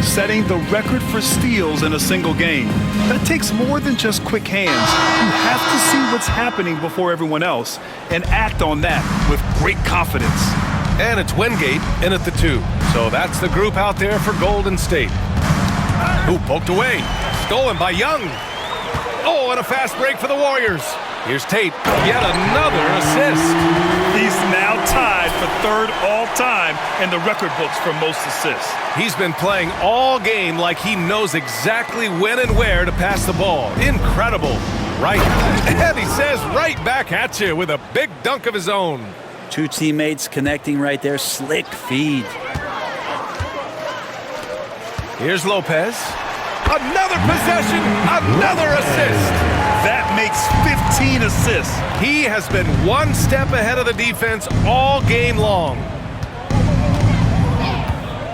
setting the record for steals in a single game. That takes more than just quick hands. You have to see what's happening before everyone else and act on that with great confidence. And it's Wingate in at the 2. So that's the group out there for Golden State. Ooh, poked away. Stolen by Young. Oh, and a fast break for the Warriors. Here's Tate. Yet another assist. He's now tied for 3rd all-time in the record books for most assists. He's been playing all game like he knows exactly when and where to pass the ball. Incredible. Right. And he says right back at you with a big dunk of his own. 2 teammates connecting right there. Slick feed. Here's Lopez. Another possession. Another assist. That makes 15 assists. He has been one step ahead of the defense all game long.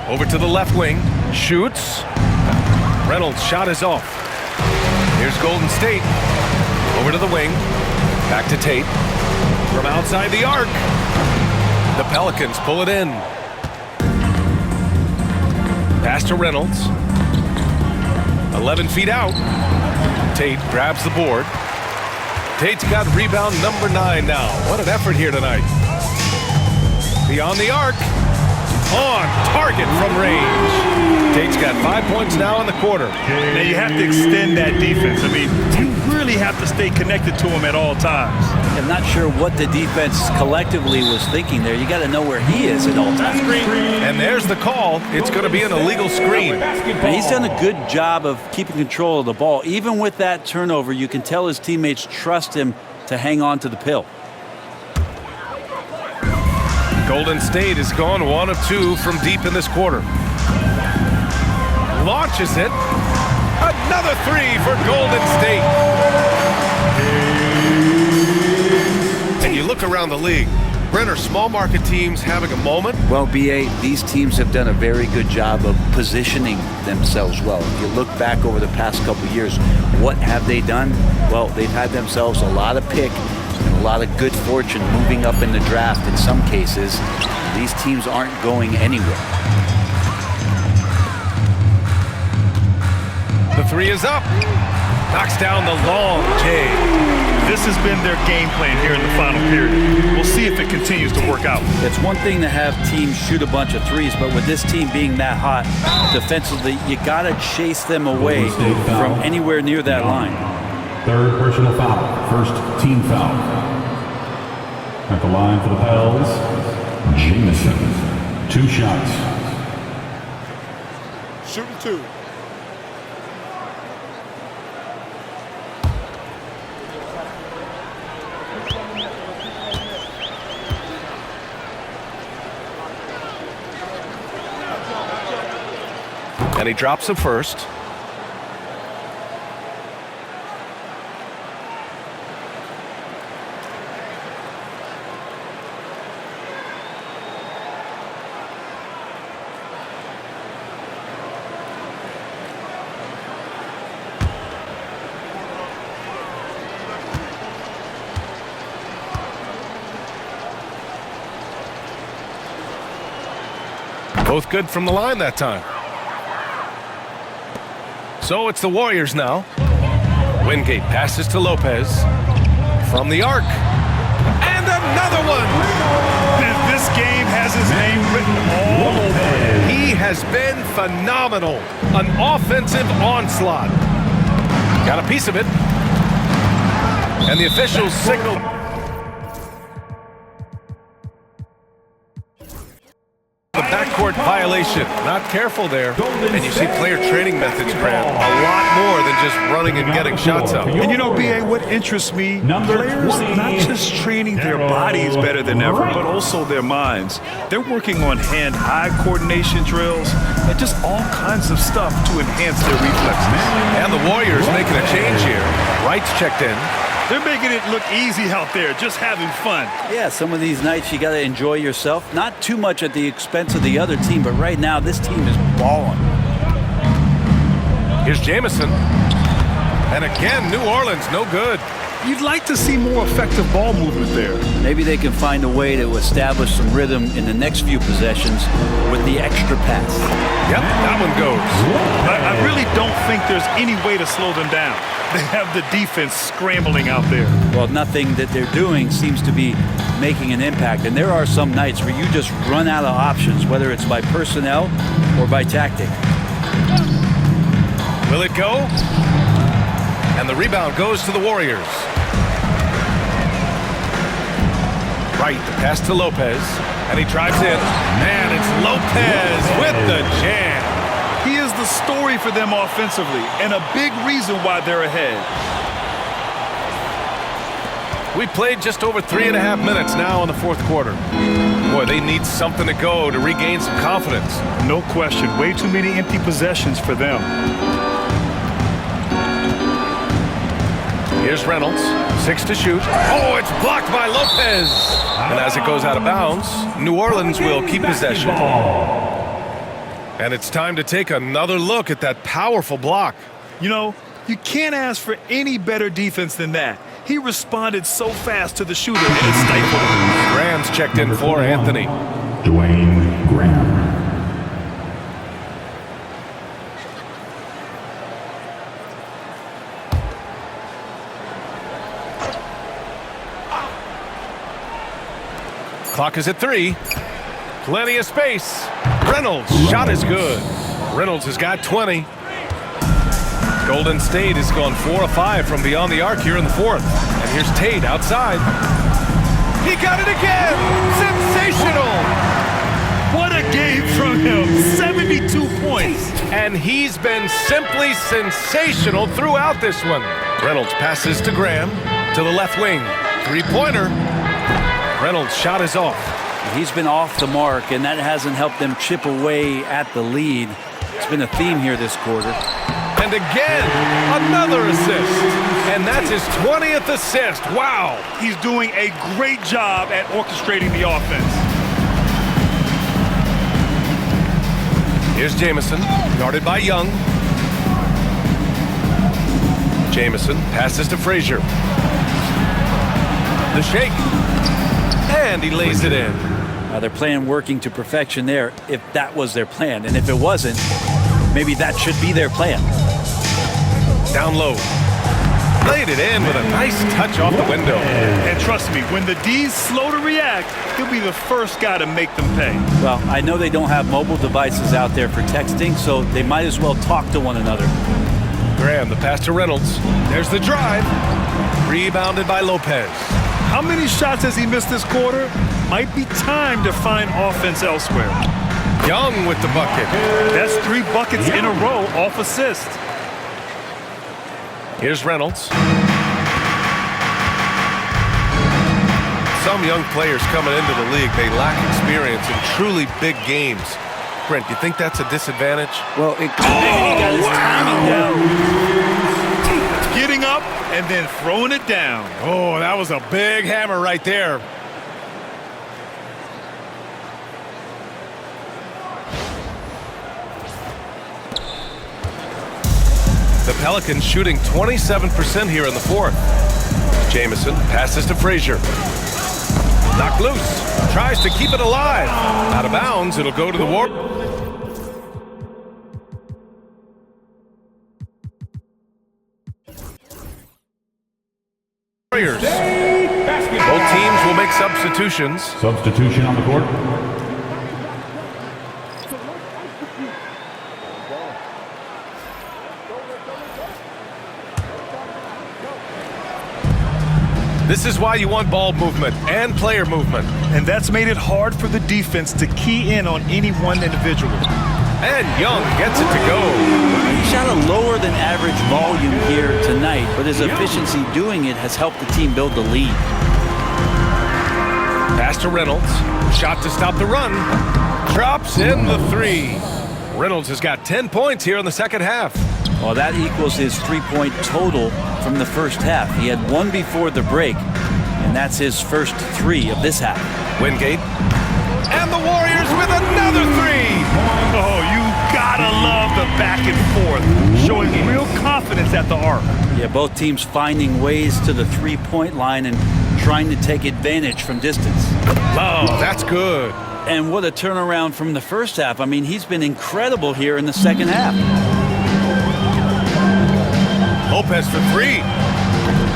Over to the left wing. Shoots. Reynolds' shot is off. Here's Golden State. Over to the wing. Back to Tate. From outside the arc. The Pelicans pull it in. Pass to Reynolds. 11 feet out. Tate grabs the board. Tate's got rebound number 9 now. What an effort here tonight. Beyond the arc. On target from range. Tate's got 5 points now in the quarter. Now you have to extend that defense. I mean, you really have to stay connected to him at all times. I'm not sure what the defense collectively was thinking there. You got to know where he is at all times. And there's the call. It's going to be an illegal screen. And he's done a good job of keeping control of the ball. Even with that turnover, you can tell his teammates trust him to hang on to the pill. Golden State has gone 1 of 2 from deep in this quarter. Launches it. Another 3 for Golden State. And you look around the league. Brent, are small market teams having a moment? Well, BA, these teams have done a very good job of positioning themselves well. If you look back over the past couple of years, what have they done? Well, they've had themselves a lot of pick and a lot of good fortune moving up in the draft in some cases. These teams aren't going anywhere. The 3 is up. Knocks down the long J. This has been their game plan here in the final period. We'll see if it continues to work out. It's one thing to have teams shoot a bunch of threes, but with this team being that hot defensively, you got to chase them away from anywhere near that line. 3rd personal foul. 1st team foul. At the line for the Pels, Jamison. 2 shots. Shooting 2. And he drops the first. Both good from the line that time. So it's the Warriors now. Wingate passes to Lopez. From the arc. And another one! This game has his name written all over it. He has been phenomenal. An offensive onslaught. Got a piece of it. And the officials signal. The backcourt violation. Not careful there. And you see player training methods, Grant. A lot more than just running and getting shots up. And you know, BA, what interests me, players not just training their bodies better than ever, but also their minds. They're working on hand-eye coordination drills and just all kinds of stuff to enhance their reflexes. And the Warriors making a change here. Wright's checked in. They're making it look easy out there, just having fun. Yeah, some of these nights you got to enjoy yourself. Not too much at the expense of the other team, but right now this team is balling. Here's Jamison. And again, New Orleans, no good. You'd like to see more effective ball movement there. Maybe they can find a way to establish some rhythm in the next few possessions with the extra pass. Yep, that one goes. I really don't think there's any way to slow them down. They have the defense scrambling out there. Well, nothing that they're doing seems to be making an impact. And there are some nights where you just run out of options, whether it's by personnel or by tactic. Will it go? And the rebound goes to the Warriors. Right, the pass to Lopez. And he drives in. And it's Lopez with the jam. He is the story for them offensively and a big reason why they're ahead. We played just over 3.5 minutes now in the fourth quarter. Boy, they need something to go to regain some confidence. No question. Way too many empty possessions for them. Here's Reynolds. 6 to shoot. Oh, it's blocked by Lopez. And as it goes out of bounds, New Orleans will keep possession. And it's time to take another look at that powerful block. You know, you can't ask for any better defense than that. He responded so fast to the shooter and it stifled him. Graham's checked in for Anthony. Dwayne Graham. Clock is at 3. Plenty of space. Reynolds' shot is good. Reynolds has got 20. Golden State has gone 4 of 5 from beyond the arc here in the fourth. And here's Tate outside. He got it again! Sensational! What a game from him. 72 points. And he's been simply sensational throughout this one. Reynolds passes to Graham to the left wing. Three-pointer. Reynolds' shot is off. He's been off the mark, and that hasn't helped them chip away at the lead. It's been a theme here this quarter. And again, another assist. And that's his 20th assist. Wow. He's doing a great job at orchestrating the offense. Here's Jamison, guarded by Young. Jamison passes to Frazier. The shake. And he lays it in. They're playing working to perfection there, if that was their plan. And if it wasn't, maybe that should be their plan. Down low. Laid it in with a nice touch off the window. And trust me, when the D's slow to react, he'll be the first guy to make them pay. Well, I know they don't have mobile devices out there for texting, so they might as well talk to one another. Graham, the pass to Reynolds. There's the drive. Rebounded by Lopez. How many shots has he missed this quarter? Might be time to find offense elsewhere. Young with the bucket. That's 3 buckets in a row off assist. Here's Reynolds. Some young players coming into the league, they lack experience in truly big games. Brent, you think that's a disadvantage? Well, it could be. He got his timing down. Getting up and then throwing it down. Oh, that was a big hammer right there. The Pelicans shooting 27% here in the fourth. Jamison passes to Frazier. Knocked loose. Tries to keep it alive. Out of bounds. It'll go to the Warriors. Both teams will make substitutions. Substitution on the court. This is why you want ball movement and player movement. And that's made it hard for the defense to key in on any one individual. And Young gets it to go. He shot a lower than average volume here tonight, but his efficiency doing it has helped the team build the lead. Pass to Reynolds. Shot to stop the run. Drops in the 3. Reynolds has got 10 points here in the second half. Well, that equals his 3-point total from the first half. He had 1 before the break, and that's his first 3 of this half. Wingate. And the Warriors with another 3. Oh, you gotta love the back and forth, showing real confidence at the arc. Yeah, both teams finding ways to the three-point line and trying to take advantage from distance. Oh, that's good. And what a turnaround from the first half. I mean, he's been incredible here in the second half. Lopez for three.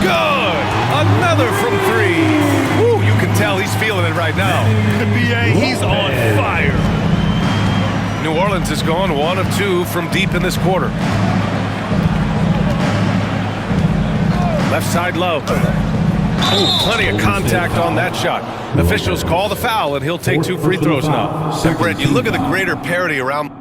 Good. Another from three. Woo, you can tell he's feeling it right now. The BA, he's on fire. New Orleans has gone 1 of 2 from deep in this quarter. Left side Love. Oh, plenty of contact on that shot. Officials call the foul, and he'll take 2 free throws now. And Brent, you look at the greater parity around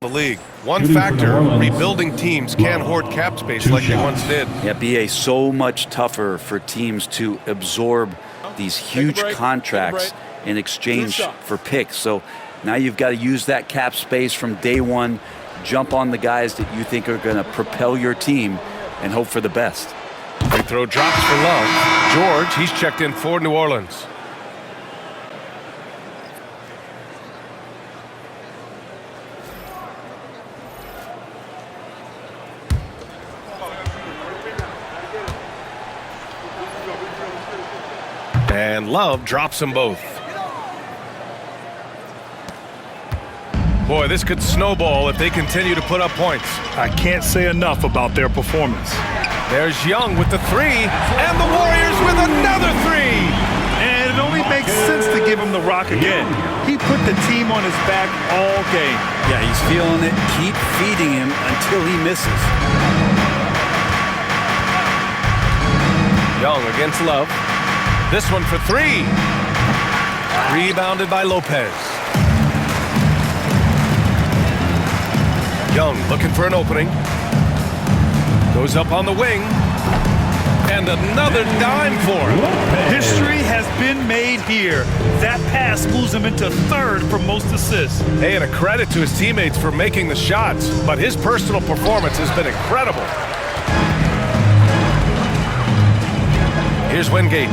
the league. One factor, rebuilding teams can't hoard cap space like they once did. Yeah, BA, so much tougher for teams to absorb these huge contracts in exchange for picks. So now you've got to use that cap space from day one, jump on the guys that you think are going to propel your team, and hope for the best. Free throw drops for Love. George, he's checked in for New Orleans. And Love drops them both. Boy, this could snowball if they continue to put up points. I can't say enough about their performance. There's Young with the three, and the Warriors with another three. And it only makes sense to give him the rock again. He put the team on his back all game. Yeah, he's feeling it. Keep feeding him until he misses. Young against Love. This one for three. Rebounded by Lopez. Young looking for an opening. Goes up on the wing. And another dime for him. History has been made here. That pass moves him into third for most assists. Hey, and a credit to his teammates for making the shots, but his personal performance has been incredible. Here's Wingate.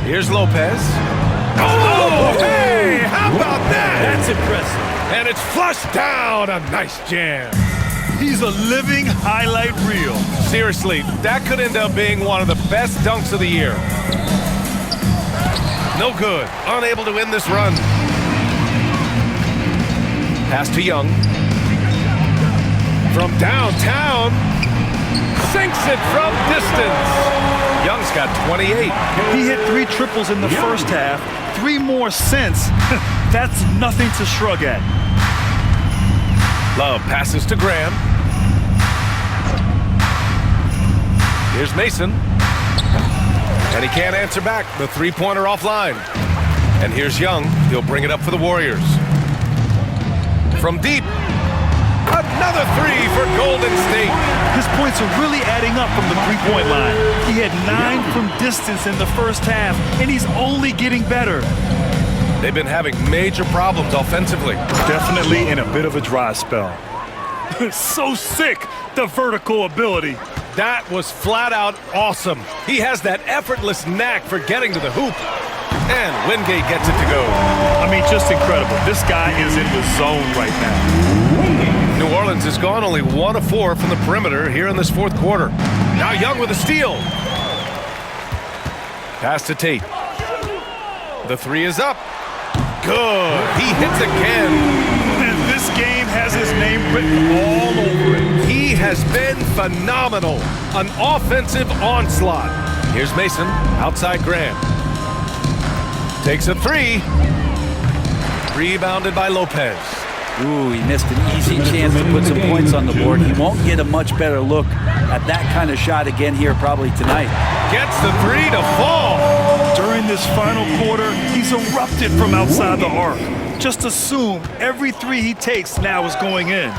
Here's Lopez. Oh, hey, how about that? That's impressive. And it's flushed down. A nice jam. He's a living highlight reel. Seriously, that could end up being one of the best dunks of the year. No good. Unable to win this run. Pass to Young. From downtown. Sinks it from distance. Young's got 28. He hit 3 triples in the first half, 3 more since. That's nothing to shrug at. Love passes to Graham. Here's Mason. And he can't answer back. The three-pointer offline. And here's Young. He'll bring it up for the Warriors. From deep. Another three for Golden State. His points are really adding up from the three-point line. He had 9 from distance in the first half, and he's only getting better. They've been having major problems offensively. Definitely in a bit of a dry spell. So sick, the vertical ability. That was flat out awesome. He has that effortless knack for getting to the hoop. And Wingate gets it to go. I mean, just incredible. This guy is in the zone right now. New Orleans has gone only 1 of 4 from the perimeter here in this fourth quarter. Now Young with a steal. Pass to Tate. The three is up. Good. He hits again. And this game has his name written all over it. He has been phenomenal. An offensive onslaught. Here's Mason. Outside Graham. Takes a three. Rebounded by Lopez. Ooh, he missed an easy chance to put some points on the board. He won't get a much better look at that kind of shot again here probably tonight. Gets the three to fall. During this final quarter, he's erupted from outside the arc. Just assume every three he takes now is going in.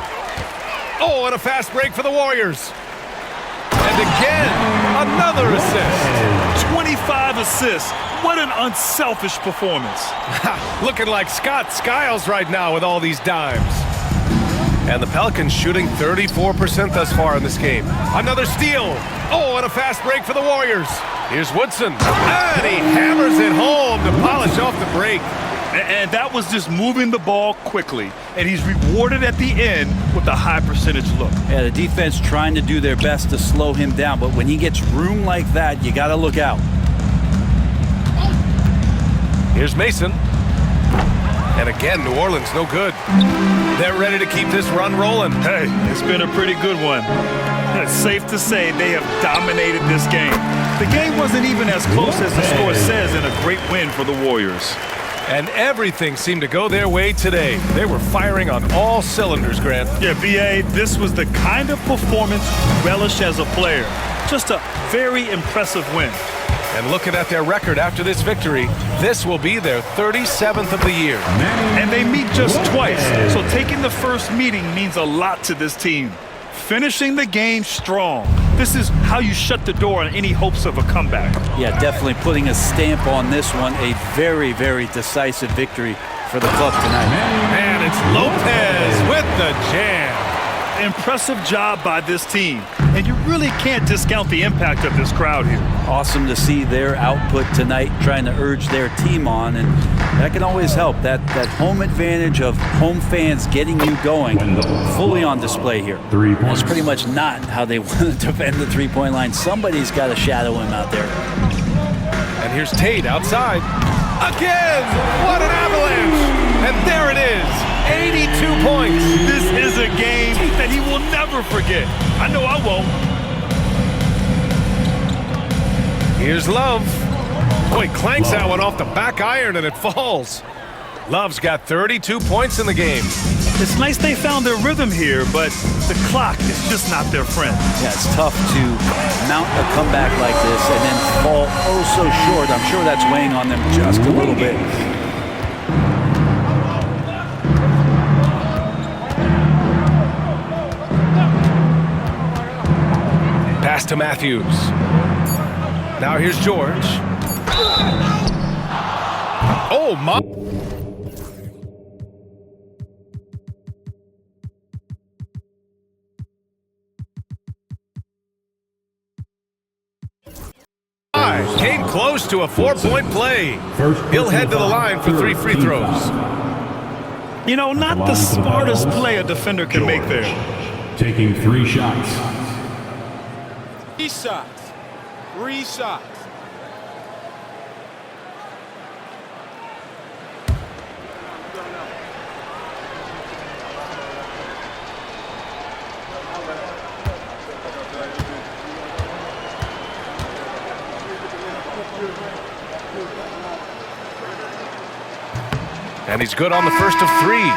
Oh, and a fast break for the Warriors. And again, another assist. 25 assists. What an unselfish performance. Looking like Scott Skiles right now with all these dimes. And the Pelicans shooting 34% thus far in this game. Another steal. Oh, and a fast break for the Warriors. Here's Woodson. And he hammers it home to polish off the break. And that was just moving the ball quickly. And he's rewarded at the end with a high percentage look. Yeah, the defense trying to do their best to slow him down, but when he gets room like that, you got to look out. Here's Mason. And again, New Orleans no good. They're ready to keep this run rolling. Hey, it's been a pretty good one. It's safe to say they have dominated this game. The game wasn't even as close as the score says, and a great win for the Warriors. And everything seemed to go their way today. They were firing on all cylinders, Grant. Yeah, B.A., this was the kind of performance you relish as a player. Just a very impressive win. And looking at their record after this victory, this will be their 37th of the year. And they meet just twice, so taking the first meeting means a lot to this team. Finishing the game strong. This is how you shut the door on any hopes of a comeback. Yeah, definitely putting a stamp on this one. A very, very decisive victory for the club tonight. And it's Lopez with the jam. Impressive job by this team. And you really can't discount the impact of this crowd here. Awesome to see their output tonight, trying to urge their team on, and that can always help. That home advantage of home fans getting you going, fully on display here. 3 points. That's pretty much not how they want to defend the three-point line. Somebody's got to shadow him out there. And here's Tate outside. Again! What an avalanche! And there it is. 82 points. This is a game that he will never forget. I know I won't. Here's Love. Boy, clanks that one off the back iron and it falls. Love's got 32 points in the game. It's nice they found their rhythm here, but the clock is just not their friend. Yeah, it's tough to mount a comeback like this and then fall oh so short. I'm sure that's weighing on them just a little bit. Pass to Matthews. Now here's George. Oh, my. Came close to a 4-point play. He'll head to the line for 3 free throws. You know, not the smartest play a defender can make there. Taking 3 shots. 3 shots. 3 shots. And he's good on the first of 3.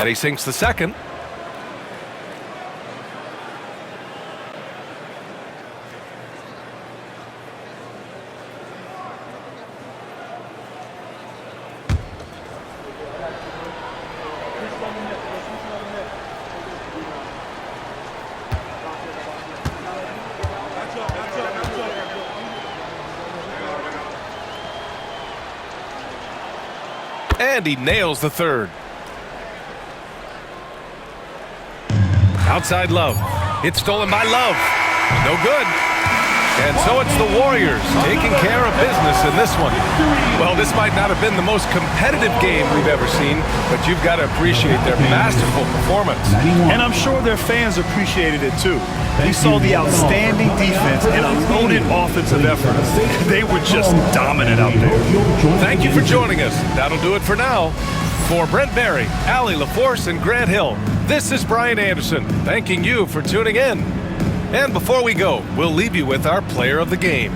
And he sinks the second. And he nails the third. Outside Love. It's stolen by Love. No good. And so it's the Warriors taking care of business in this one. Well, this might not have been the most competitive game we've ever seen, but you've got to appreciate their masterful performance. And I'm sure their fans appreciated it too. We saw the outstanding defense and a loaded offensive effort. They were just dominant out there. Thank you for joining us. That'll do it for now. For Brent Barry, Allie LaForce, and Grant Hill, this is Brian Anderson, thanking you for tuning in. And before we go, we'll leave you with our player of the game.